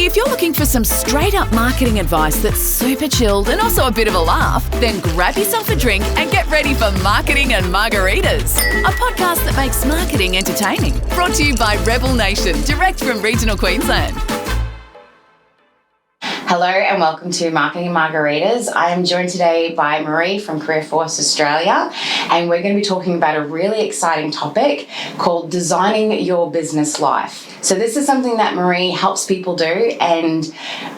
If you're looking for some straight-up marketing advice that's super chilled and also a bit of a laugh, then grab yourself a drink and get ready for Marketing and Margaritas, a podcast that makes marketing entertaining. Brought to you by Rebel Nation, direct from regional Queensland. Hello and welcome to Marketing Margaritas. I am joined today by Maree from CareerForce Australia, and we're going to be talking about a really exciting topic called designing your business life. So this is something that Maree helps people do, and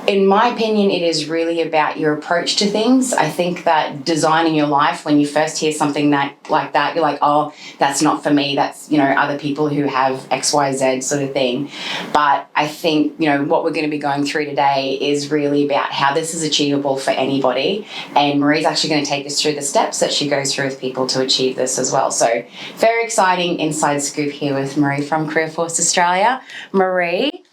in my opinion, it is really about your approach to things. I think that designing your life, when you first hear something like that, you're like, oh, that's not for me. That's, other people who have XYZ sort of thing. But I think, what we're going to be going through today is really about how this is achievable for anybody. And Maree's actually going to take us through the steps that she goes through with people to achieve this as well. So very exciting inside scoop here with Maree from CareerForce Australia. Maree.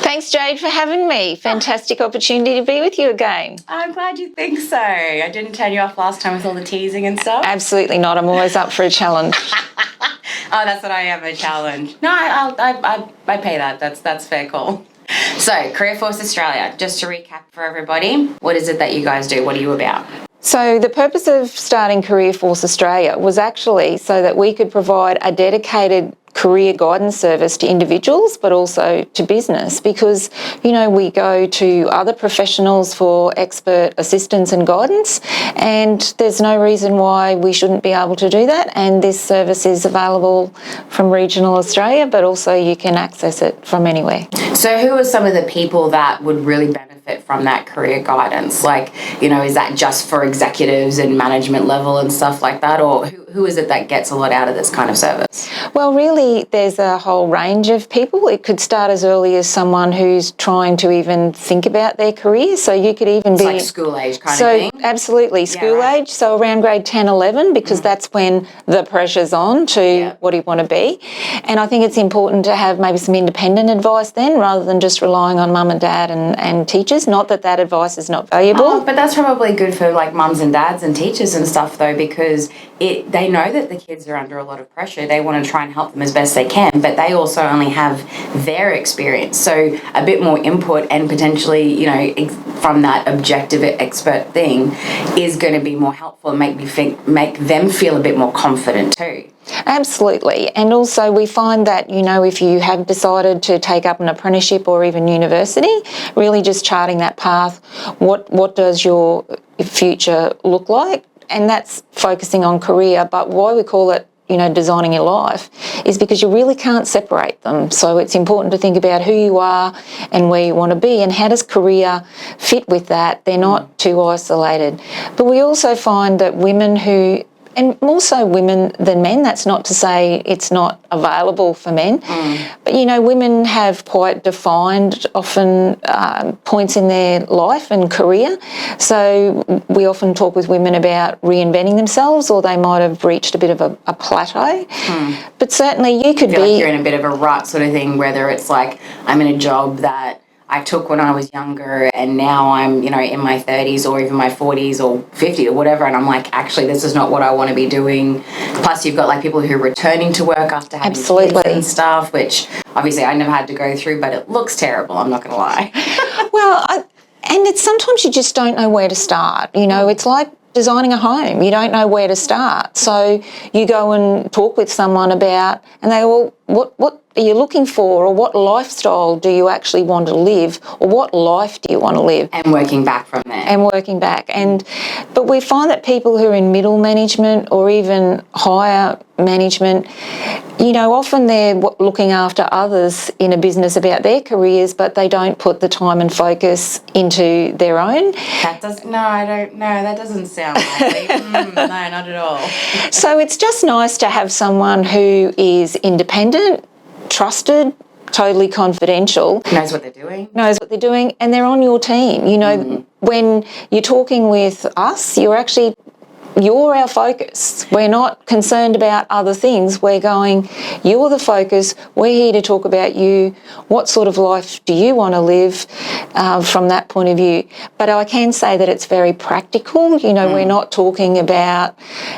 Thanks, Jade, for having me. Fantastic opportunity to be with you again. I'm glad you think so. I didn't turn you off last time with all the teasing and stuff. Absolutely not. I'm always up for a challenge. Oh, that's what I am, a challenge. No, I pay that. That's fair call. So, CareerForce Australia, just to recap for everybody, what is it that you guys do? What are you about? So the purpose of starting CareerForce Australia was actually so that we could provide a dedicated career guidance service to individuals but also to business, because we go to other professionals for expert assistance and guidance, and there's no reason why we shouldn't be able to do that. And this service is available from regional Australia, but also you can access it from anywhere. So who are some of the people that would really benefit from that career guidance? Like, is that just for executives and management level and stuff like that, or who is it that gets a lot out of this kind of service? Well, really, there's a whole range of people. It could start as early as someone who's trying to even think about their career. So you could even be... like school age kind of thing? Absolutely, school age. So around grade 10, 11, because that's when the pressure's on to what do you want to be. And I think it's important to have maybe some independent advice then, rather than just relying on mum and dad and teachers. Not that advice is not valuable. Oh, but that's probably good for like mums and dads and teachers and stuff though, because they know that the kids are under a lot of pressure. They want to try and help them as best they can, but they also only have their experience. So a bit more input and potentially, from that objective expert thing is going to be more helpful and make them feel a bit more confident too. Absolutely. And also we find that, if you have decided to take up an apprenticeship or even university, really just charting that path, what does your future look like? And that's focusing on career. But why we call it, designing your life is because you really can't separate them. So it's important to think about who you are and where you want to be, and how does career fit with that. They're not too isolated. But we also find that women who, and more so women than men, that's not to say it's not available for men, but women have quite defined often points in their life and career. So we often talk with women about reinventing themselves, or they might have reached a bit of a plateau. But certainly you could be... like you're in a bit of a rut sort of thing, whether it's like I'm in a job that I took when I was younger and now I'm, in my 30s or even my 40s or 50 or whatever, and I'm like, actually, this is not what I want to be doing. Plus, you've got like people who are returning to work after having kids and stuff, which obviously I never had to go through, but it looks terrible, I'm not going to lie. Well, and it's sometimes you just don't know where to start. It's like designing a home. You don't know where to start. So you go and talk with someone about, and they go, well, what are you looking for, or what lifestyle do you actually want to live, or what life do you want to live? And working back from there. But we find that people who are in middle management or even higher management, often they're looking after others in a business about their careers, but they don't put the time and focus into their own. That doesn't sound likely. No, not at all. So it's just nice to have someone who is independent, trusted, totally confidential. Knows what they're doing. And they're on your team. When you're talking with us, you're our focus. We're not concerned about other things. We're going, you're the focus. We're here to talk about you. What sort of life do you want to live from that point of view? But I can say that it's very practical. We're not talking about,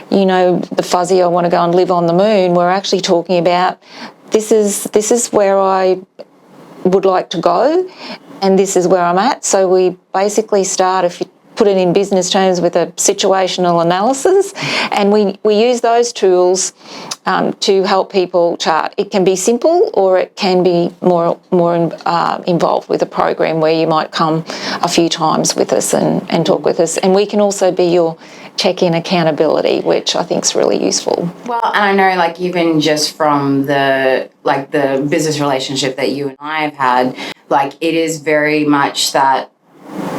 the fuzzy, I want to go and live on the moon. We're actually talking about this is where I would like to go, and this is where I'm at. So we basically start, if you put it in business terms, with a situational analysis, and we use those tools to help people chart. It can be simple, or it can be more involved with a program where you might come a few times with us and talk with us. And we can also be your check-in accountability, which I think is really useful. Well, and I know, like, even just from the business relationship that you and I have had, like, it is very much that,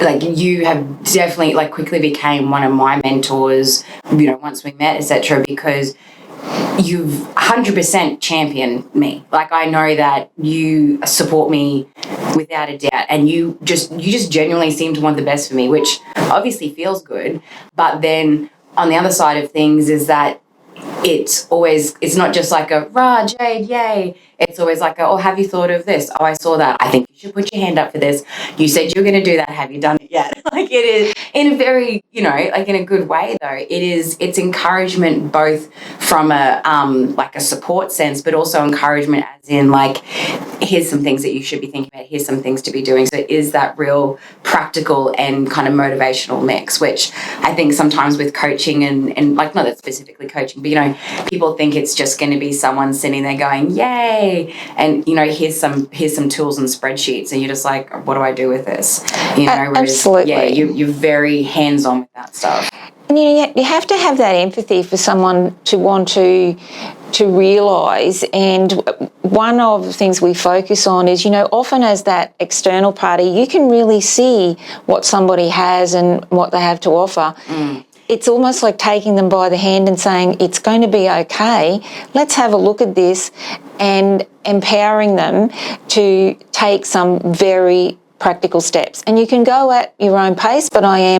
like, you have definitely, like, quickly became one of my mentors, you know, once we met, etc., because you've 100% championed me. Like, I know that you support me without a doubt, and you just genuinely seem to want the best for me, which obviously feels good. But then on the other side of things is that it's not just like a rah, Jade, yay. It's always like oh, have you thought of this? Oh, I saw that. I think you should put your hand up for this. You said you were going to do that. Have you done it yet? Like, it is in a very, you know, like, in a good way though. It's encouragement, both from a like a support sense, but also encouragement as in, like, here's some things that you should be thinking about. Here's some things to be doing. So it is that real practical and kind of motivational mix, which I think sometimes with coaching and like, not that specifically coaching, but, you know, people think it's just going to be someone sitting there going, yay, and, you know, here's some tools and spreadsheets, and you're just like, what do I do with this? You know, whereas, absolutely. Yeah, you're very hands-on with that stuff. And you have to have that empathy for someone to want to realise. And one of the things we focus on is, you know, often as that external party, you can really see what somebody has and what they have to offer. It's almost like taking them by the hand and saying, it's going to be okay, let's have a look at this, and empowering them to take some very practical steps. And you can go at your own pace, but I am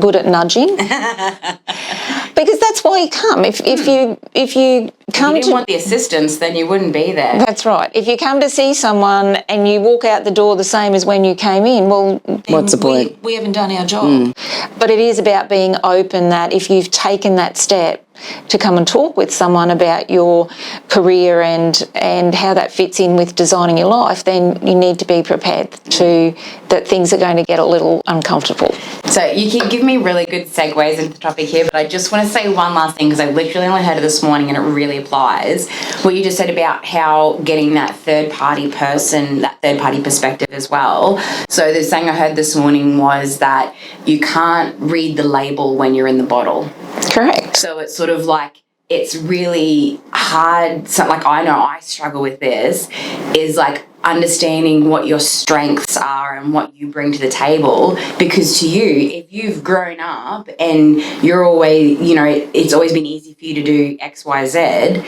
good at nudging. Because that's why you come. If you come if you didn't want the assistance, then you wouldn't be there. That's right. If you come to see someone and you walk out the door the same as when you came in, well, what's the point? We haven't done our job. But it is about being open, that if you've taken that step to come and talk with someone about your career and how that fits in with designing your life, then you need to be prepared that things are going to get a little uncomfortable. So you can give me really good segues into the topic here, but I just want to say one last thing, because I literally only heard it this morning and it really applies. What you just said about how getting that third-party person, that third-party perspective as well. So the thing I heard this morning was that you can't read the label when you're in the bottle. Correct. So it's sort of like, it's really hard. So, like, I know I struggle with this, is like understanding what your strengths are and what you bring to the table. Because to you, if you've grown up and you're always, you know, it's always been easy for you to do X, Y, Z,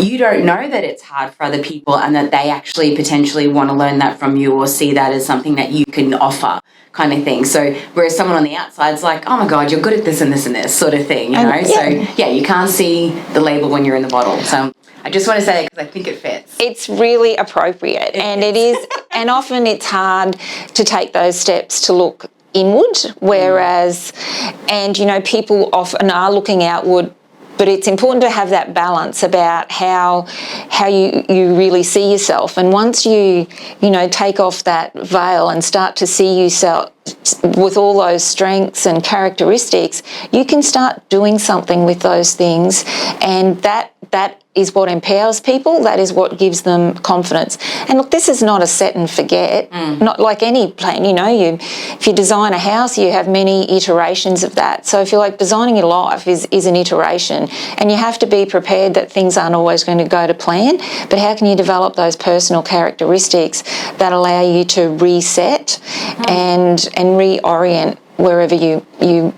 you don't know that it's hard for other people and that they actually potentially want to learn that from you or see that as something that you can offer, kind of thing. So whereas someone on the outside's like, oh my God, you're good at this and this and this sort of thing, you know? Yeah. So yeah, you can't see the label when you're in the bottle. So I just want to say that because I think it fits. It's really appropriate, and it is, and often it's hard to take those steps to look inward, whereas, and, you know, people often are looking outward, but it's important to have that balance about how you really see yourself. And once you know, take off that veil and start to see yourself with all those strengths and characteristics, you can start doing something with those things, and that is what empowers people. That is what gives them confidence. And look, this is not a set and forget, not like any plan. You know, if you design a house, you have many iterations of that. So if you're like designing your life is an iteration, and you have to be prepared that things aren't always going to go to plan, but how can you develop those personal characteristics that allow you to reset and reorient wherever you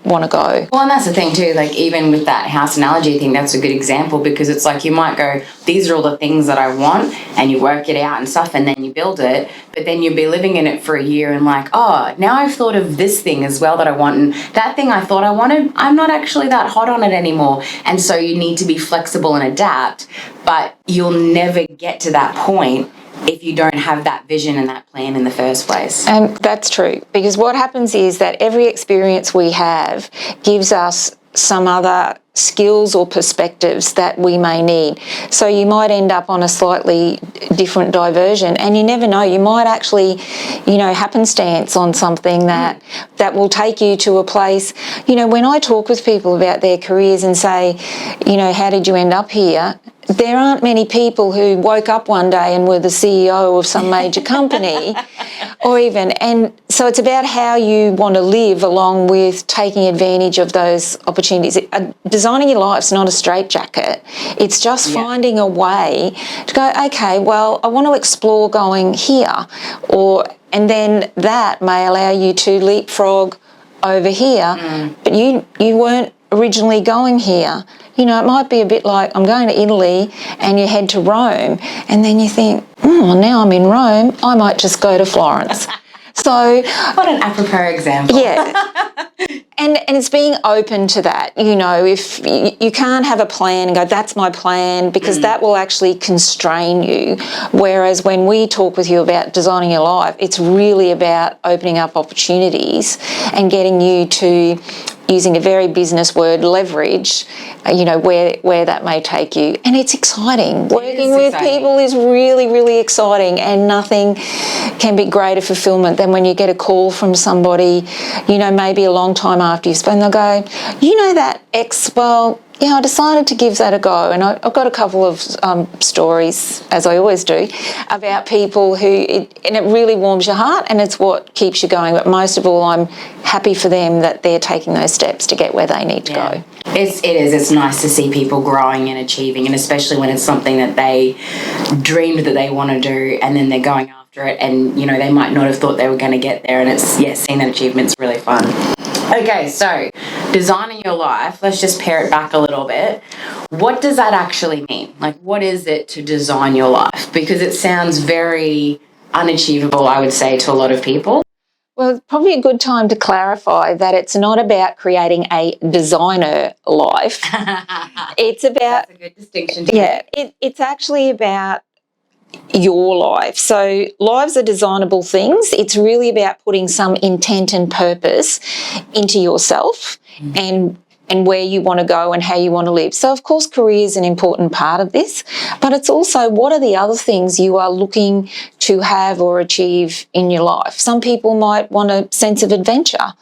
want to go. Well, and that's the thing too, like even with that house analogy, I think that's a good example, because it's like you might go, these are all the things that I want, and you work it out and stuff, and then you build it, but then you'll be living in it for a year and like, oh, now I've thought of this thing as well that I want, and that thing I thought I wanted, I'm not actually that hot on it anymore. And so you need to be flexible and adapt, but you'll never get to that point if you don't have that vision and that plan in the first place. And that's true, because what happens is that every experience we have gives us some other skills or perspectives that we may need. So you might end up on a slightly different diversion, and you never know, you might actually, happenstance on something that will take you to a place. When I talk with people about their careers and say, how did you end up here? There aren't many people who woke up one day and were the CEO of some major company and so it's about how you want to live along with taking advantage of those opportunities. Designing your life's not a straitjacket. It's just finding a way to go, okay, well, I want to explore going here, and then that may allow you to leapfrog over here, but you weren't originally going here. It might be a bit like I'm going to Italy and you head to Rome, and then you think, now I'm in Rome, I might just go to Florence. So what an apropos example. Yeah. And it's being open to that. If you can't have a plan and go, that's my plan, because that will actually constrain you. Whereas when we talk with you about designing your life, it's really about opening up opportunities and getting you to, using a very business word, leverage, where that may take you. And it's exciting. Working with people is really, really exciting, and nothing can be greater fulfillment than when you get a call from somebody, maybe a long time after you spend, they'll go, that X, well, I decided to give that a go. And I've got a couple of stories, as I always do, about people and it really warms your heart, and it's what keeps you going. But most of all, I'm happy for them that they're taking those steps to get where they need to go. It is. It's nice to see people growing and achieving, and especially when it's something that they dreamed that they want to do, and then they're going after it, and, they might not have thought they were going to get there, and it's, seeing that achievement's really fun. Okay, so designing your life, let's just pare it back a little bit. What does that actually mean? Like, what is it to design your life? Because it sounds very unachievable, I would say, to a lot of people. Well, it's probably a good time to clarify that it's not about creating a designer life. It's about... That's a good distinction. It's actually about your life. So lives are designable things. It's really about putting some intent and purpose into yourself and where you want to go and how you want to live. So, of course, career is an important part of this, but it's also what are the other things you are looking to have or achieve in your life. Some people might want a sense of adventure,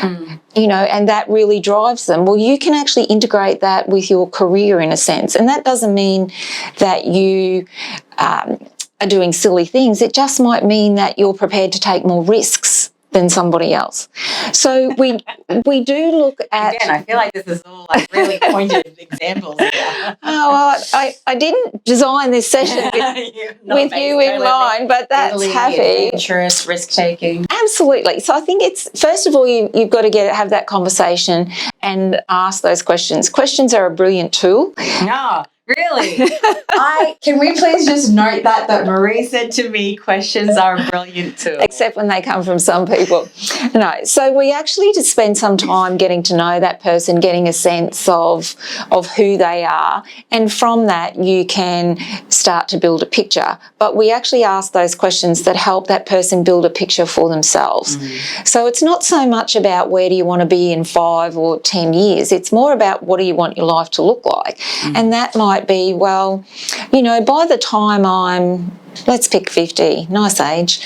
and that really drives them. Well, you can actually integrate that with your career in a sense, and that doesn't mean that you are doing silly things. It just might mean that you're prepared to take more risks than somebody else. So we do look at... Again, I feel like this is all like really pointed examples here. I didn't design this session with you in mind, but that's happy. Adventurous, risk-taking. Absolutely. So I think it's, first of all, you've got to have that conversation and ask those questions. Questions are a brilliant tool. No. Really? Can we please just note that Maree said to me, questions are a brilliant tool. Except when they come from some people. No. So we actually just spend some time getting to know that person, getting a sense of who they are. And from that, you can start to build a picture. But we actually ask those questions that help that person build a picture for themselves. So it's not so much about where do you want to be in 5 or 10 years. It's more about what do you want your life to look like. And that might be, well, by the time I'm, let's pick 50, nice age,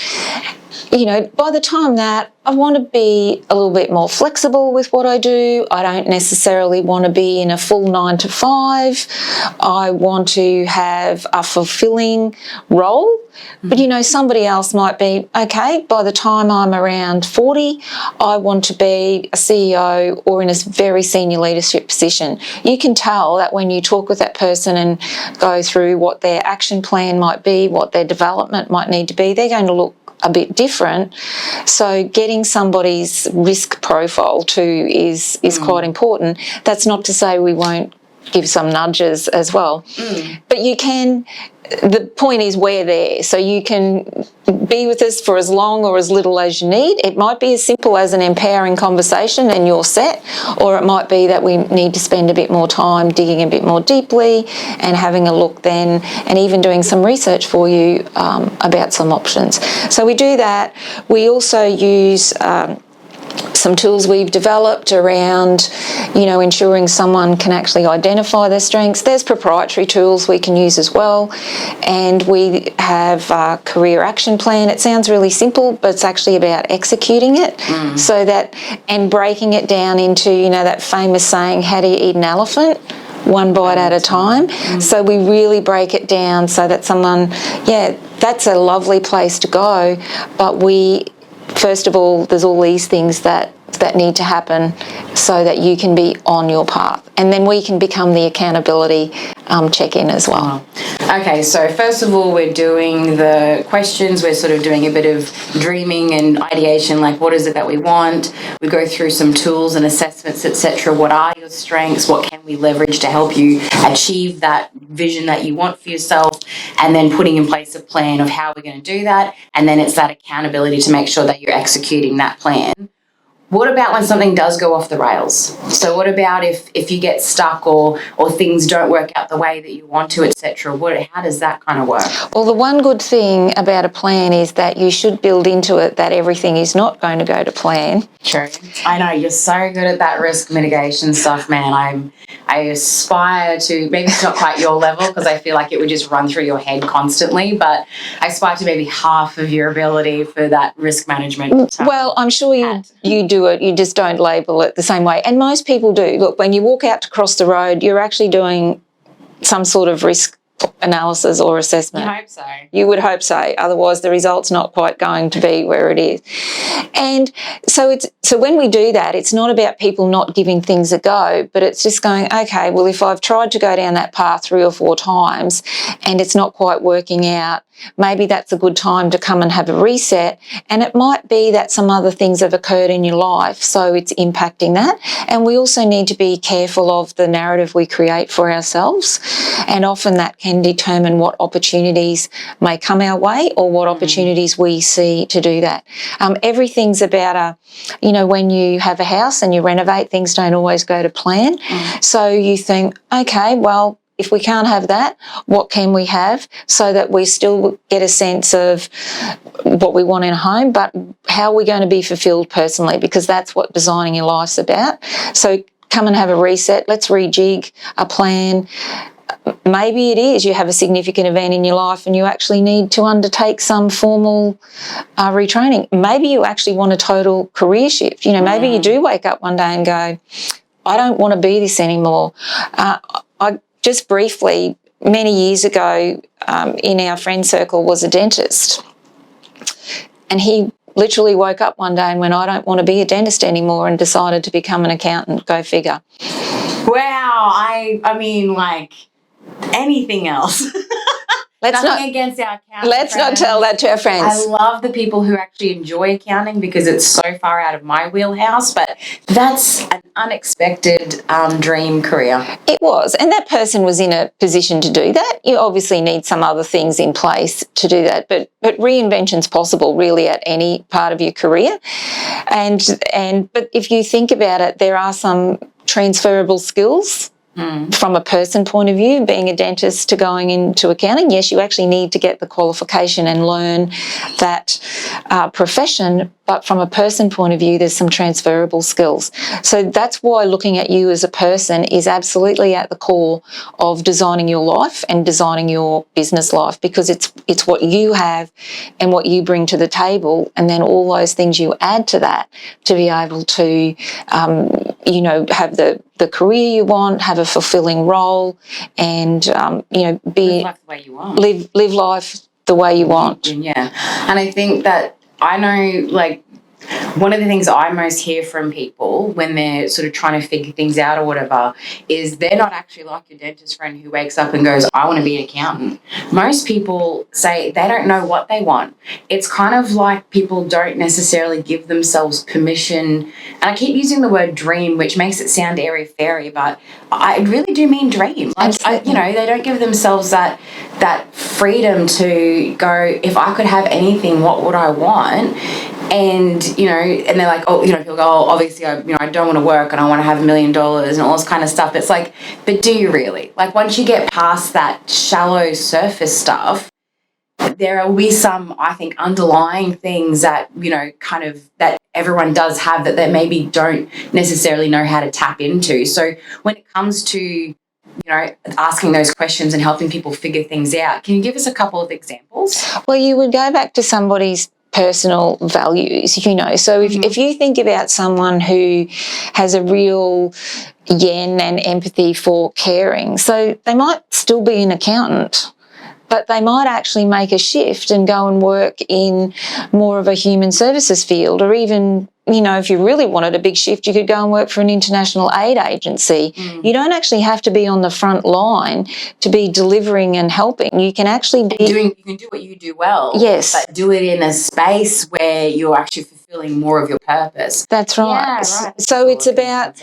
by the time that I want to be a little bit more flexible with what I do. I don't necessarily want to be in a full 9 to 5. I want to have a fulfilling role. But, somebody else might be, okay, by the time I'm around 40, I want to be a CEO or in a very senior leadership position. You can tell that when you talk with that person and go through what their action plan might be, what their development might need to be, they're going to look a bit different. So getting somebody's risk profile too is quite important. That's not to say we won't give some nudges as well. But you can, the point is we're there. So you can be with us for as long or as little as you need. It might be as simple as an empowering conversation and you're set, or it might be that we need to spend a bit more time digging a bit more deeply and having a look then and even doing some research for you about some options. So we do that. We also use some tools we've developed around, ensuring someone can actually identify their strengths. There's proprietary tools we can use as well. And we have a career action plan. It sounds really simple, but it's actually about executing it and breaking it down into, that famous saying, how do you eat an elephant? One bite at a time. So we really break it down so that someone, that's a lovely place to go. But first of all, there's all these things that need to happen so that you can be on your path. And then we can become the accountability check-in as well. Okay, so first of all, we're doing the questions. We're sort of doing a bit of dreaming and ideation, like what is it that we want? We go through some tools and assessments, etc. What are your strengths? What can we leverage to help you achieve that vision that you want for yourself? And then putting in place a plan of how we're going to do that. And then it's that accountability to make sure that you're executing that plan. What about when something does go off the rails? So what about if you get stuck or things don't work out the way that you want to, etc.? How does that kind of work? Well, the one good thing about a plan is that you should build into it that everything is not going to go to plan. True. I know, you're so good at that risk mitigation stuff, man. I aspire to, maybe it's not quite your level because I feel like it would just run through your head constantly, but I aspire to maybe half of your ability for that risk management. Well, I'm sure you do it, you just don't label it the same way. And most people do. Look, when you walk out to cross the road, you're actually doing some sort of risk analysis or assessment. You hope so. You would hope so. Otherwise, the result's not quite going to be where it is. And so when we do that, it's not about people not giving things a go, but it's just going, okay, well, if I've tried to go down that path 3 or 4 times and it's not quite working out, maybe that's a good time to come and have a reset. And it might be that some other things have occurred in your life, so it's impacting that. And we also need to be careful of the narrative we create for ourselves. And often that can determine what opportunities may come our way or what opportunities we see to do that. Everything's about when you have a house and you renovate, things don't always go to plan. So you think, okay, well, if we can't have that, what can we have so that we still get a sense of what we want in a home, but how are we going to be fulfilled personally? Because that's what designing your life's about. So come and have a reset. Let's rejig a plan. Maybe it is you have a significant event in your life and you actually need to undertake some formal retraining. Maybe you actually want a total career shift. Maybe you do wake up one day and go, I don't want to be this anymore. I just briefly, many years ago, in our friend circle was a dentist. And he literally woke up one day and went, I don't want to be a dentist anymore, and decided to become an accountant. Go figure. Wow. I mean, like anything else. Nothing against our accounting Let's friends. not tell that to our friends. I love the people who actually enjoy accounting because it's so far out of my wheelhouse, but that's an unexpected dream career. It was, and that person was in a position to do that. You obviously need some other things in place to do that, but reinvention's possible really at any part of your career. But if you think about it, there are some transferable skills. From a person point of view, being a dentist to going into accounting, yes, you actually need to get the qualification and learn that profession, but from a person point of view, there's some transferable skills. So that's why looking at you as a person is absolutely at the core of designing your life and designing your business life, because it's what you have and what you bring to the table, and then all those things you add to that to be able to, have the career you want, have a fulfilling role, and Live life the way you want. Live life the way you want. Yeah, and I think that I know, like, one of the things I most hear from people when they're sort of trying to figure things out or whatever is they're not actually like your dentist friend who wakes up and goes, I want to be an accountant. Most people say they don't know what they want. It's kind of like people don't necessarily give themselves permission. And I keep using the word dream, which makes it sound airy-fairy, but I really do mean dream. Like, they don't give themselves that freedom to go, if I could have anything, what would I want? And, and they're like, people go, obviously, I don't want to work and I want to have $1 million and all this kind of stuff. It's like, but do you really? Like, once you get past that shallow surface stuff, there will be some, I think, underlying things that, kind of that everyone does have that they maybe don't necessarily know how to tap into. So when it comes to, asking those questions and helping people figure things out, can you give us a couple of examples? Well, you would go back to somebody's personal values, So if you think about someone who has a real yen and empathy for caring, so they might still be an accountant, but they might actually make a shift and go and work in more of a human services field, or even, if you really wanted a big shift, you could go and work for an international aid agency. You don't actually have to be on the front line to be delivering and helping. You can actually be you can do what you do well. Yes. But do it in a space where you're actually fulfilling more of your purpose. That's right. Yeah, right. So it's about...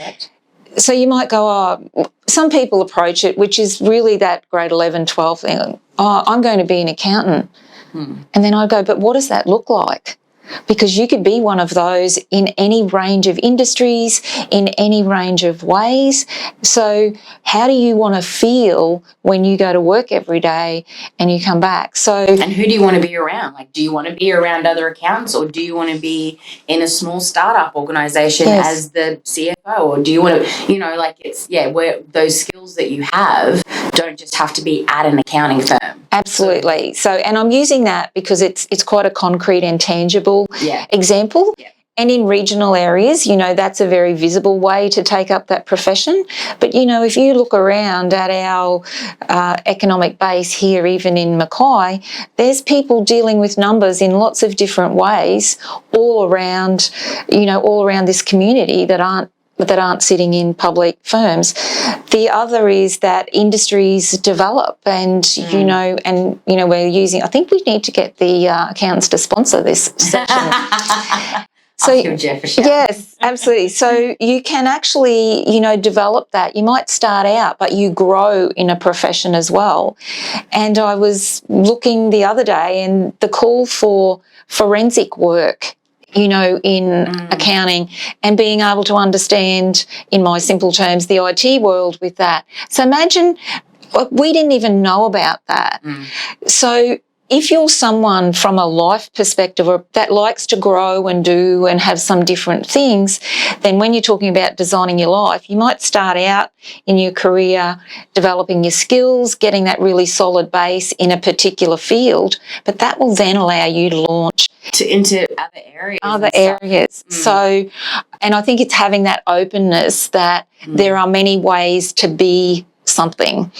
So you might go, some people approach it, which is really that grade 11, 12 thing. I'm going to be an accountant. And then I go, but what does that look like? Because you could be one of those in any range of industries, in any range of ways. So how do you want to feel when you go to work every day and you come back? And who do you want to be around? Like, do you want to be around other accountants, or do you want to be in a small startup organisation as the CFO? Or do you want to, where those skills that you have don't just have to be at an accounting firm. Absolutely. So, and I'm using that because it's quite a concrete and tangible example. Yeah. And in regional areas, that's a very visible way to take up that profession. But, if you look around at our economic base here, even in Mackay, there's people dealing with numbers in lots of different ways all around this community that aren't sitting in public firms. The other is that industries develop and, we're using, I think we need to get the accountants to sponsor this section. So, yes, absolutely. So you can actually, develop that. You might start out, but you grow in a profession as well. And I was looking the other day, and the call for forensic work, in accounting, and being able to understand, in my simple terms, the IT world with that. So imagine, we didn't even know about that. So if you're someone from a life perspective or that likes to grow and do and have some different things, then when you're talking about designing your life, you might start out in your career developing your skills, getting that really solid base in a particular field, but that will then allow you to launch into other areas. So, and I think it's having that openness that there are many ways to be something.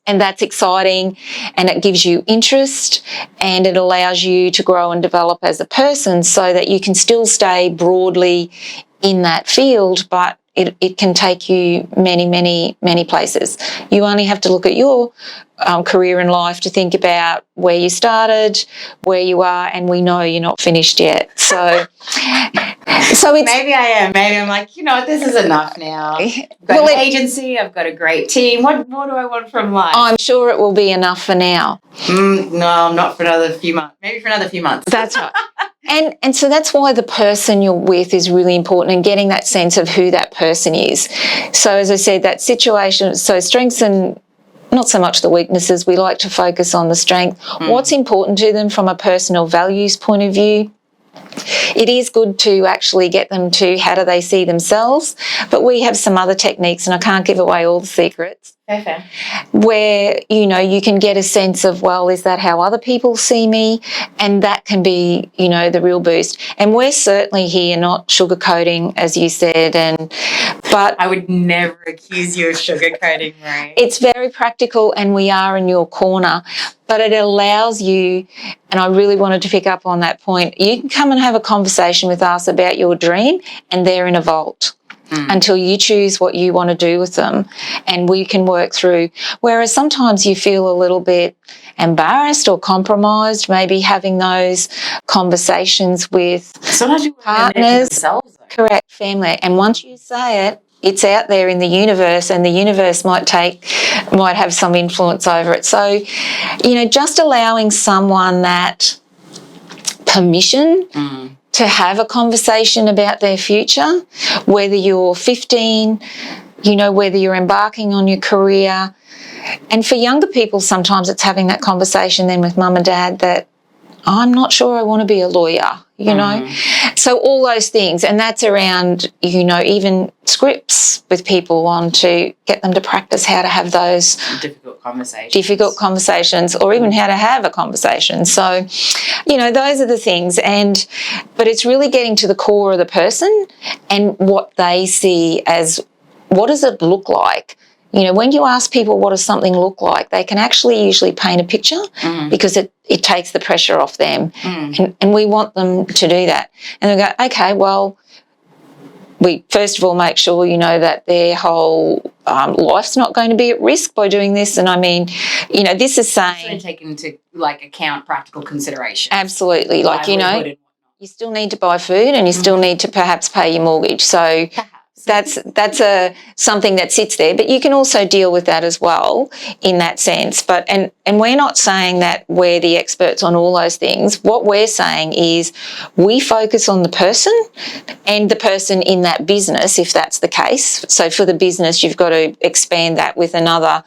And that's exciting, and it gives you interest, and it allows you to grow and develop as a person so that you can still stay broadly in that field, but it can take you many, many, many places. You only have to look at your career in life to think about where you started, where you are, and we know you're not finished yet. So it's... Maybe I am. Maybe I'm like, this is enough now. I've got an agency, I've got a great team. What do I want from life? I'm sure it will be enough for now. No, not for another few months. Maybe for another few months. That's right. And so that's why the person you're with is really important, and getting that sense of who that person is. So as I said, that situation, so strengths and not so much the weaknesses, we like to focus on the strength. What's important to them from a personal values point of view. It is good to actually get them to how do they see themselves, but we have some other techniques, and I can't give away all the secrets. Okay. Where, you can get a sense of, well, is that how other people see me? And that can be, the real boost. And we're certainly here not sugarcoating, as you said, but I would never accuse you of sugarcoating, Maree. It's very practical, and we are in your corner. But it allows you, and I really wanted to pick up on that point, you can come and have a conversation with us about your dream, and they're in a vault until you choose what you want to do with them, and we can work through. Whereas sometimes you feel a little bit embarrassed or compromised, maybe having those conversations with partners, correct, family. And once you say it, it's out there in the universe, and the universe might have some influence over it. So, just allowing someone that permission to have a conversation about their future, whether you're 15, whether you're embarking on your career, And for younger people, sometimes it's having that conversation then with mum and dad that I'm not sure I want to be a lawyer, you know. So all those things, and that's around, you know, even scripts with people on to get them to practice how to have those difficult conversations or even how to have a conversation. So, you know, those are the things. But it's really getting to the core of the person and what they see as, what does it look like? You know, when you ask people what does something look like, they can actually usually paint a picture because it takes the pressure off them. And we want them to do that. And they go, okay, well, we first of all make sure, you know, that their whole life's not going to be at risk by doing this. And I mean, you know, this is saying... So take into, like, account practical considerations. Absolutely. Like, you know, you still need to buy food and you still need to perhaps pay your mortgage. So... That's something that sits there, but you can also deal with that as well in that sense. But and we're not saying that we're the experts on all those things. What we're saying is we focus on the person and the person in that business, if that's the case. So for the business, you've got to expand that with another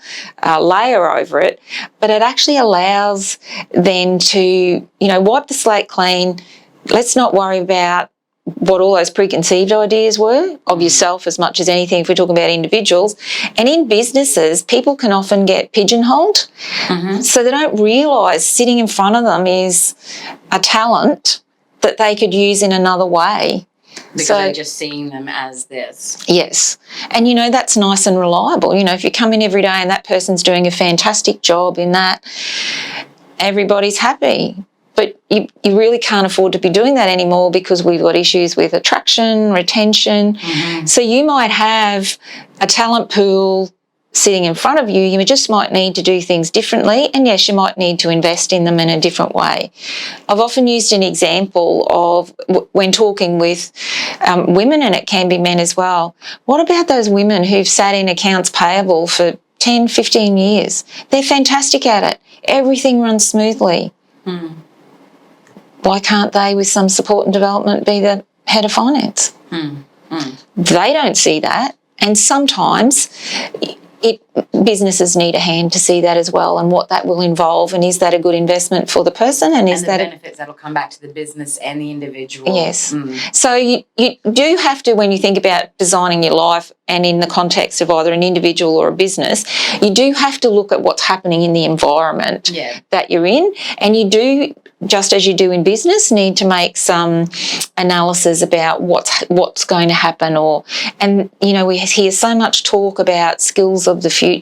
layer over it. But it actually allows then to, you know, wipe the slate clean. Let's not worry about what all those preconceived ideas were of yourself as much as anything if we're talking about individuals. And in businesses, people can often get pigeonholed. So they don't realise sitting in front of them is a talent that they could use in another way. Because they're just seeing them as this. Yes. And, you know, that's nice and reliable. You know, if you come in every day and that person's doing a fantastic job in that, everybody's happy. But you really can't afford to be doing that anymore because we've got issues with attraction, retention. So you might have a talent pool sitting in front of you. You just might need to do things differently. And, yes, you might need to invest in them in a different way. I've often used an example of when talking with women, and it can be men as well. What about those women who've sat in accounts payable for 10, 15 years? They're fantastic at it. Everything runs smoothly. Why can't they, with some support and development, be the head of finance? They don't see that. And sometimes businesses need a hand to see that as well and what that will involve, and is that a good investment for the person, and is that the benefits that'll come back to the business and the individual. Yes. So you do have to, when you think about designing your life and in the context of either an individual or a business, you do have to look at what's happening in the environment that you're in, and you do, just as you do in business, need to make some analysis about what's going to happen. And you know, we hear so much talk about skills of the future.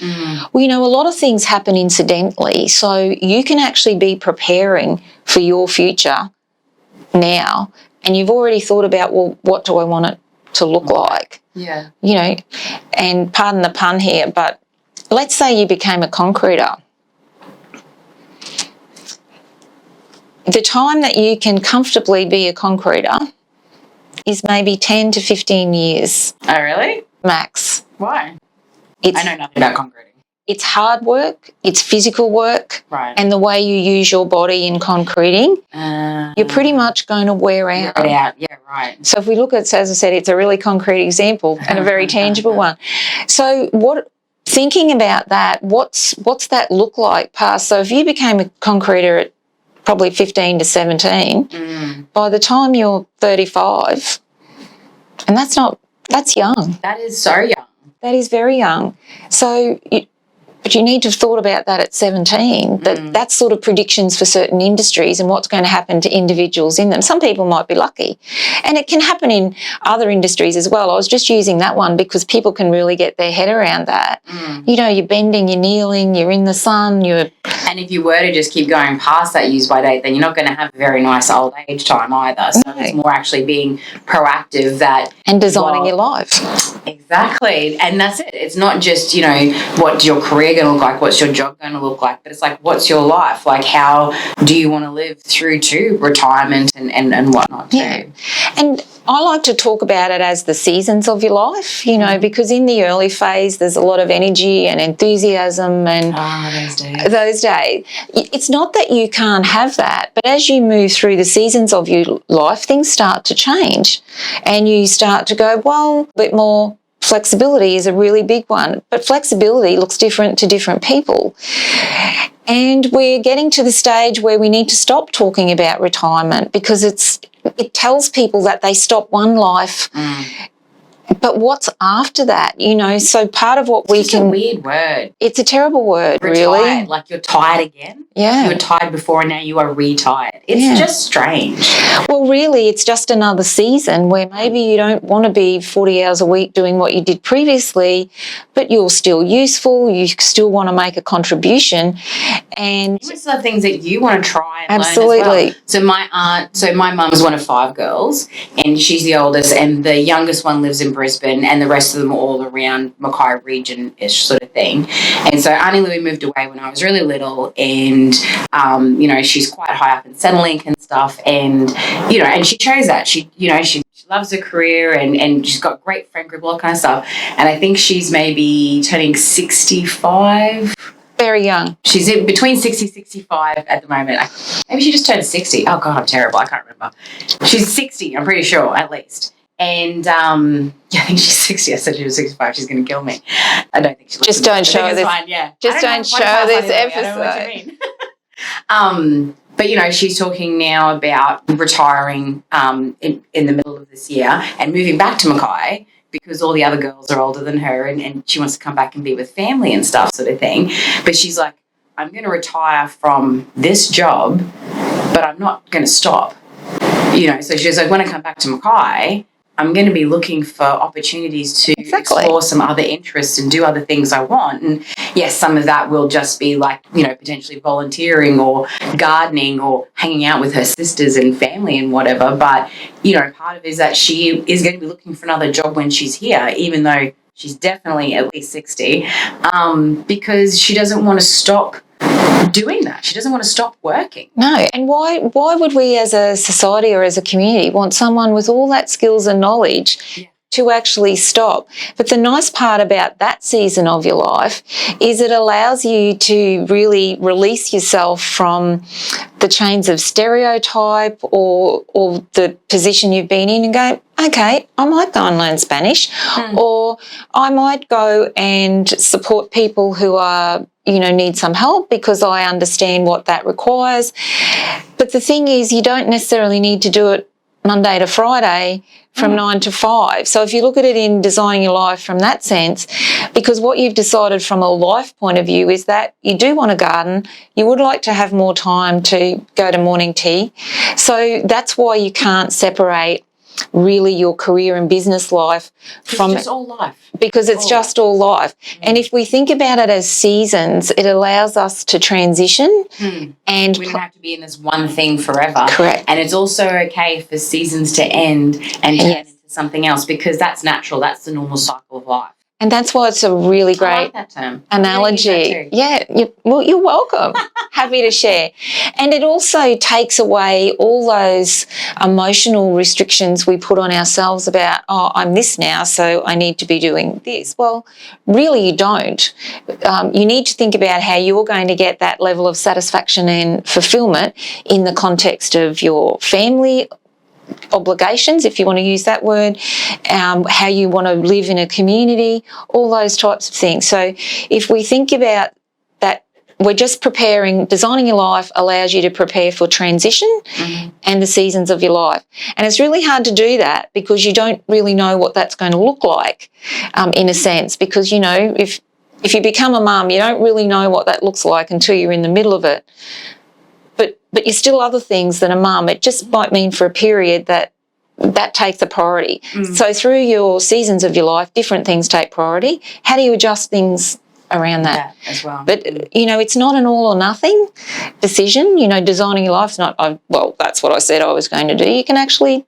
Well, you know, a lot of things happen incidentally, so you can actually be preparing for your future now, and you've already thought about, well, what do I want it to look like? You know, and pardon the pun here, but let's say you became a concreter. The time that you can comfortably be a concreter is maybe 10 to 15 years. Oh, really? Max. Why? I know nothing about concreting. It's hard work, it's physical work, right? And the way you use your body in concreting, you're pretty much going to wear out. Yeah, right. So if we look at, as I said, it's a really concrete example and a very tangible one. So thinking about that, what's that look like past? So if you became a concreter at probably 15 to 17, by the time you're 35, and that's young. That is so young. That is very young. So but you need to have thought about that at 17, that's sort of predictions for certain industries and what's going to happen to individuals in them. Some people might be lucky, and it can happen in other industries as well. I was just using that one because people can really get their head around that. You know, you're bending, you're kneeling, you're in the sun, And if you were to just keep going past that use by date, then you're not going to have a very nice old age time either. So it's more actually being proactive and designing your life. Exactly. And that's it. It's not just, you know, what's your career going to look like, what's your job going to look like, but it's like, what's your life? Like, how do you want to live through to retirement and whatnot too? Yeah. And I like to talk about it as the seasons of your life, you know, because in the early phase there's a lot of energy and enthusiasm and those days. It's not that you can't have that, but as you move through the seasons of your life, things start to change and you start to go, well, a bit more flexibility is a really big one. But flexibility looks different to different people. And we're getting to the stage where we need to stop talking about retirement because it tells people that they stop one life. But what's after that? So part of what it's a weird word. It's a terrible word, Retired, really. like you're tired again. Yeah. You were tired before and now you are retired. It's just strange. Well, really, it's just another season where maybe you don't want to be 40 hours a week doing what you did previously, but you're still useful. You still want to make a contribution. And you still have things that you want to try and absolutely. learn as well. So my mum's one of 5 girls and she's the oldest and the youngest one lives in Brisbane and the rest of them are all around Mackay region-ish sort of thing. And so Auntie Louie moved away when I was really little and, she's quite high up in Centrelink and stuff and, and she chose that. She loves her career and she's got great friend group, all that kind of stuff. And I think she's maybe turning 65. Very young. She's in between 60 and 65 at the moment. Maybe she just turned 60. Oh, God, I'm terrible. I can't remember. She's 60, I'm pretty sure, at least. And I think she's 60. I said she was 65. She's going to kill me. I don't think she listens. Just don't show this. Fine, yeah. Just don't show this episode. I don't know what you mean. But, she's talking now about retiring in the middle of this year and moving back to Mackay because all the other girls are older than her and she wants to come back and be with family and stuff sort of thing. But she's like, I'm going to retire from this job, but I'm not going to stop. So she's like, when I come back to Mackay, I'm going to be looking for opportunities to explore some other interests and do other things I want. And yes, some of that will just be like, potentially volunteering or gardening or hanging out with her sisters and family and whatever. But, part of it is that she is going to be looking for another job when she's here, even though she's definitely at least 60, because she doesn't want to stop doing that. She doesn't want to stop working. No. And why would we as a society or as a community want someone with all that skills and knowledge to actually stop? But the nice part about that season of your life is it allows you to really release yourself from the chains of stereotype or the position you've been in and go, okay, I might go and learn Spanish or I might go and support people who are need some help because I understand what that requires. But the thing is, you don't necessarily need to do it Monday to Friday from 9 to 5. So if you look at it in designing your life from that sense, because what you've decided from a life point of view is that you do want to garden, you would like to have more time to go to morning tea. So that's why you can't separate really your career and business life from it's just all life. Because it's just all life. And if we think about it as seasons, it allows us to transition and we don't have to be in this one thing forever. Correct. And it's also okay for seasons to end and turn into something else because that's natural. That's the normal cycle of life. And that's why it's a really great I like that term. analogy. You're welcome. Happy to share. And it also takes away all those emotional restrictions we put on ourselves about, I'm this now, so I need to be doing this. Well, really you don't. You need to think about how you're going to get that level of satisfaction and fulfillment in the context of your family obligations, if you want to use that word, how you want to live in a community, all those types of things. So if we think about that, we're just designing your life allows you to prepare for transition and the seasons of your life. And it's really hard to do that because you don't really know what that's going to look like in a sense, because, if you become a mum, you don't really know what that looks like until you're in the middle of it. But you're still other things than a mum. It just might mean for a period that takes a priority. So through your seasons of your life, different things take priority. How do you adjust things around that as well? But, it's not an all or nothing decision. Designing your life's not, that's what I said I was going to do. You can actually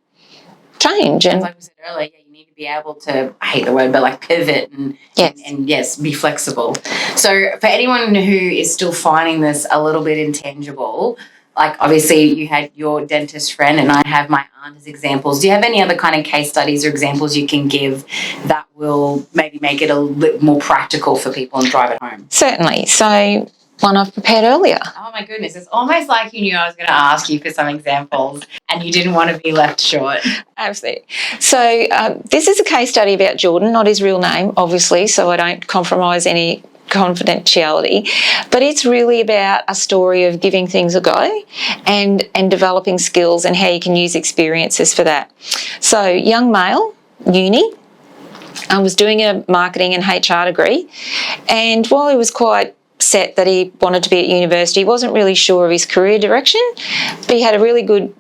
change. And like we said earlier, you need to be able to, I hate the word, but like pivot and be flexible. So for anyone who is still finding this a little bit intangible, like obviously you had your dentist friend and I have my aunt as examples. Do you have any other kind of case studies or examples you can give that will maybe make it a little more practical for people and drive it home? Certainly. So one I've prepared earlier. Oh my goodness, it's almost like you knew I was going to ask you for some examples and you didn't want to be left short. Absolutely. So this is a case study about Jordan, not his real name, obviously, so I don't compromise any confidentiality, but it's really about a story of giving things a go and developing skills and how you can use experiences for that. So young male, uni, I was doing a marketing and HR degree, and while he was quite set that he wanted to be at university, he wasn't really sure of his career direction, but he had a really good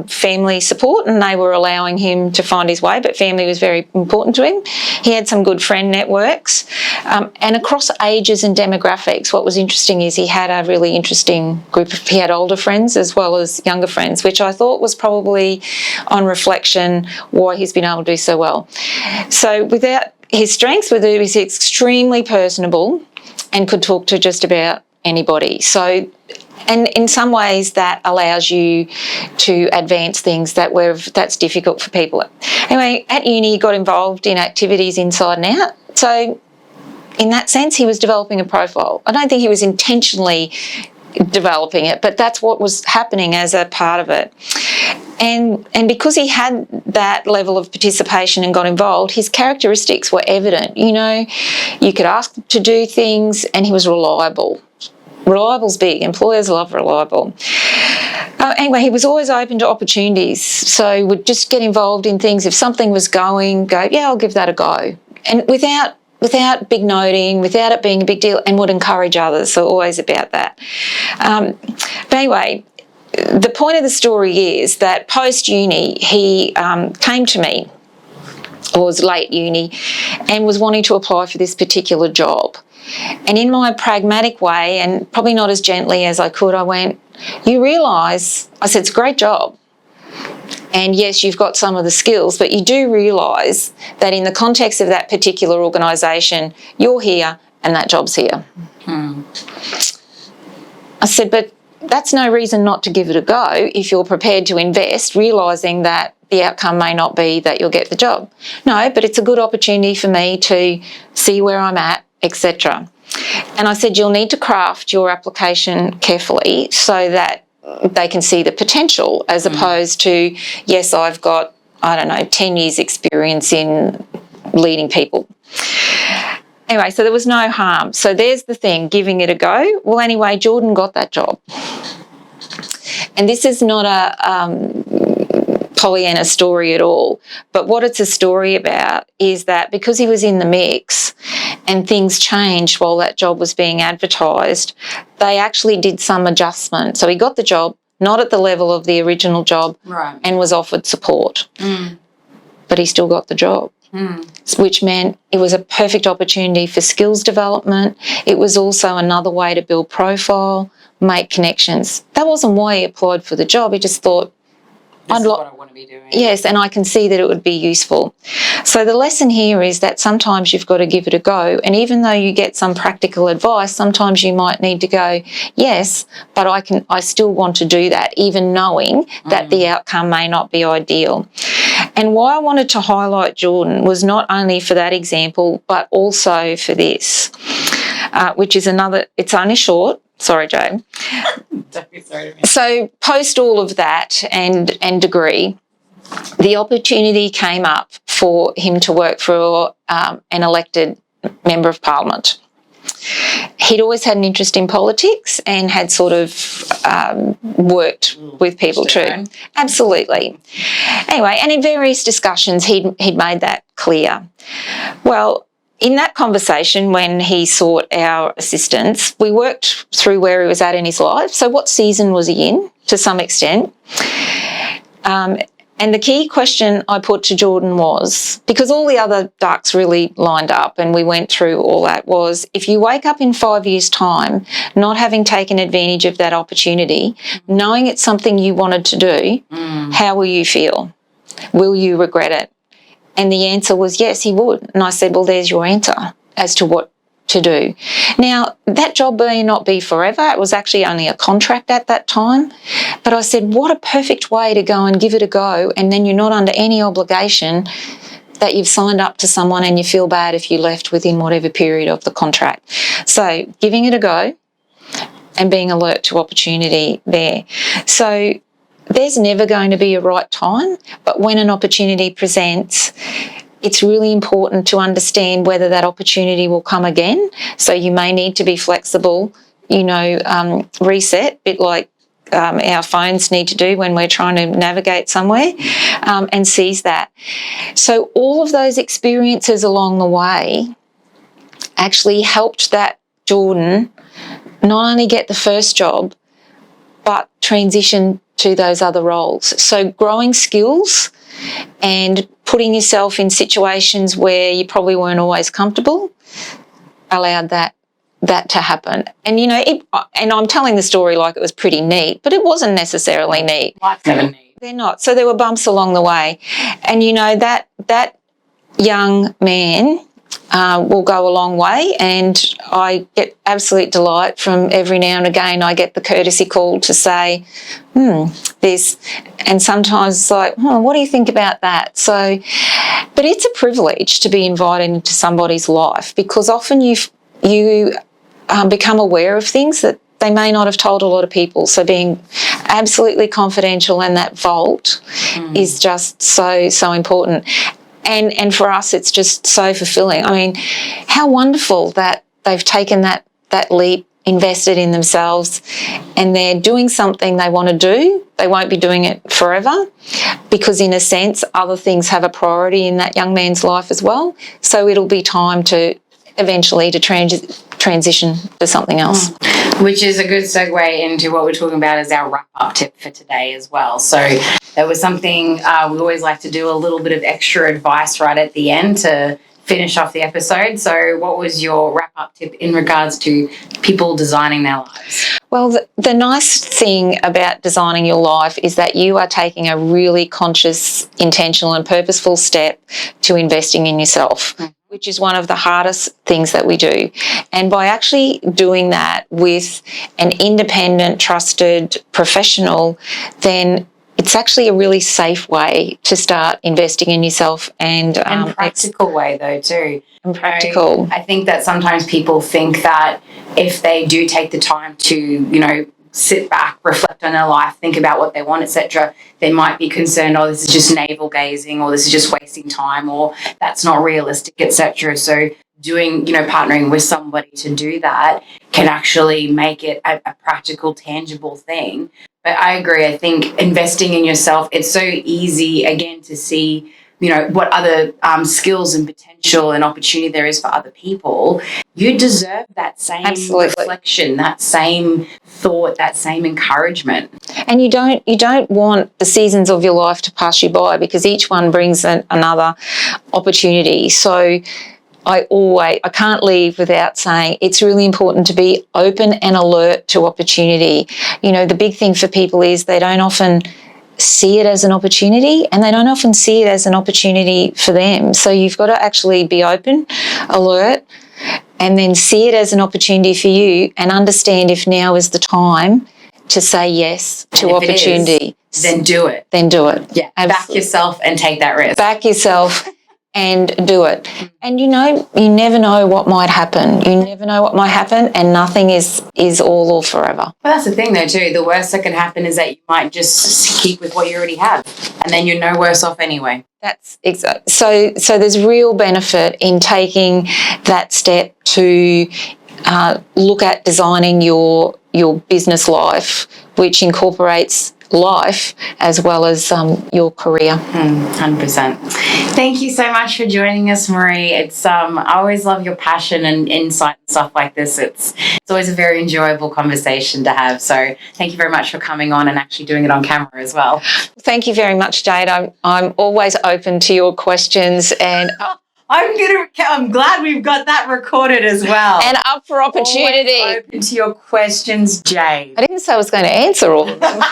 family support and they were allowing him to find his way, but family was very important to him. He had some good friend networks, and across ages and demographics, what was interesting is he had a really interesting group he had older friends as well as younger friends, which I thought was probably, on reflection, why he's been able to do so well. So without his strengths, he was extremely personable and could talk to just about anybody. So, and in some ways that allows you to advance things that's difficult for people. Anyway, at uni he got involved in activities inside and out. So in that sense he was developing a profile. I don't think he was intentionally developing it, but that's what was happening as a part of it. And because he had that level of participation and got involved, his characteristics were evident. You know, you could ask him to do things and he was reliable. Reliable's big. Employers love reliable. Anyway, he was always open to opportunities. So would just get involved in things. If something was going, go, yeah, I'll give that a go. And without big noting, without it being a big deal, and would encourage others. So always about that. But anyway, the point of the story is that post-uni, he came to me, or was late uni, and was wanting to apply for this particular job. And in my pragmatic way, and probably not as gently as I could, I went, you realise, I said, it's a great job. And yes, you've got some of the skills, but you do realise that in the context of that particular organisation, you're here and that job's here. I said, but that's no reason not to give it a go if you're prepared to invest, realising that the outcome may not be that you'll get the job. No, but it's a good opportunity for me to see where I'm at, etc. And I said, you'll need to craft your application carefully so that they can see the potential, as opposed to, yes, I've got, 10 years experience in leading people. Anyway, so there was no harm. So there's the thing, giving it a go. Well, anyway, Jordan got that job. And this is not a Pollyanna story at all, but what it's a story about is that because he was in the mix and things changed while that job was being advertised, they actually did some adjustment. So he got the job, not at the level of the original job, right, and was offered support. But he still got the job. Which meant it was a perfect opportunity for skills development. It was also another way to build profile, make connections. That wasn't why he applied for the job. He just thought, this is what I want to be doing. Yes, and I can see that it would be useful. So the lesson here is that sometimes you've got to give it a go, and even though you get some practical advice, sometimes you might need to go, yes, but I still want to do that, even knowing that the outcome may not be ideal. And why I wanted to highlight Jordan was not only for that example, but also for this, which is it's only short. Sorry, Jade. Don't be sorry to me. So post all of that and degree, the opportunity came up for him to work for an elected member of parliament. He'd always had an interest in politics and had sort of worked with people too. Absolutely. Anyway, and in various discussions, he'd made that clear. Well, in that conversation, when he sought our assistance, we worked through where he was at in his life. So what season was he in, to some extent? And the key question I put to Jordan was, because all the other ducks really lined up and we went through all that, was if you wake up in 5 years' time not having taken advantage of that opportunity, knowing it's something you wanted to do, how will you feel? Will you regret it? And the answer was yes, he would. And I said, well, there's your answer as to what to do. Now, that job may not be forever. It was actually only a contract at that time. But I said, what a perfect way to go and give it a go, and then you're not under any obligation that you've signed up to someone and you feel bad if you left within whatever period of the contract. So giving it a go, and being alert to opportunity there. So there's never going to be a right time, but when an opportunity presents, it's really important to understand whether that opportunity will come again. So you may need to be flexible, reset, a bit like our phones need to do when we're trying to navigate somewhere, and seize that. So all of those experiences along the way actually helped that Jordan not only get the first job, but transition to those other roles. So growing skills and putting yourself in situations where you probably weren't always comfortable allowed that to happen. And, and I'm telling the story like it was pretty neat, but it wasn't necessarily neat. Life's never neat. They're not. So there were bumps along the way. And, that young man will go a long way, and I get absolute delight from every now and again I get the courtesy call to say, this, and sometimes it's like, what do you think about that? So, but it's a privilege to be invited into somebody's life, because often you become aware of things that they may not have told a lot of people. So being absolutely confidential in that vault is just so important. And for us, it's just so fulfilling. I mean, how wonderful that they've taken that leap, invested in themselves, and they're doing something they want to do. They won't be doing it forever, because in a sense, other things have a priority in that young man's life as well. So it'll be time to eventually to transition to something else. Which is a good segue into what we're talking about as our wrap-up tip for today as well. So there was something we always like to do, a little bit of extra advice right at the end to finish off the episode. So what was your wrap-up tip in regards to people designing their lives? Well, the nice thing about designing your life is that you are taking a really conscious, intentional and purposeful step to investing in yourself, which is one of the hardest things that we do. And by actually doing that with an independent, trusted professional, then it's actually a really safe way to start investing in yourself. And practical way though too. And practical. I think that sometimes people think that if they do take the time to, sit back, reflect on their life, think about what they want, etc., they might be concerned, this is just navel gazing, or this is just wasting time, or that's not realistic, etc. So doing, partnering with somebody to do that can actually make it a practical, tangible thing. But I agree. I think investing in yourself, it's so easy, again, to see, what other skills and potential and opportunity there is for other people. You deserve that same reflection, that same thought, that same encouragement. And you don't want the seasons of your life to pass you by, because each one brings another opportunity. So I can't leave without saying it's really important to be open and alert to opportunity. The big thing for people is they don't often see it as an opportunity, and they don't often see it as an opportunity for them. So you've got to actually be open, alert, and then see it as an opportunity for you, and understand if now is the time to say yes to opportunity. Then do it. Yeah, absolutely. Back yourself and take that risk. Back yourself and do it. And you never know what might happen. And nothing is all or forever. Well, that's the thing though too. The worst that can happen is that you might just keep with what you already have, and then you're no worse off anyway. That's exactly. So there's real benefit in taking that step to look at designing your business life, which incorporates life as well as your career. 100%. Thank you so much for joining us, Maree. It's I always love your passion and insight and stuff like this. It's always a very enjoyable conversation to have. So thank you very much for coming on and actually doing it on camera as well. Thank you very much, Jade. I'm always open to your questions, and I'm glad we've got that recorded as well. And up for opportunity. Always open to your questions, Jade. I didn't say I was going to answer all of them.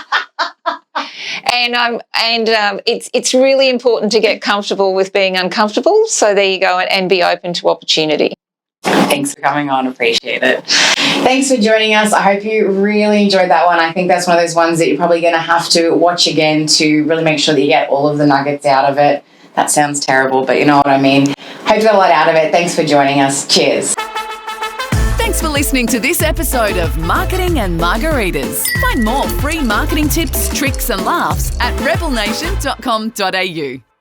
And it's really important to get comfortable with being uncomfortable. So there you go, and be open to opportunity. Thanks for coming on. Appreciate it. Thanks for joining us. I hope you really enjoyed that one. I think that's one of those ones that you're probably going to have to watch again to really make sure that you get all of the nuggets out of it. That sounds terrible, but you know what I mean. Hope you got a lot out of it. Thanks for joining us. Cheers. Thanks for listening to this episode of Marketing and Margaritas. Find more free marketing tips, tricks and laughs at rebelnation.com.au.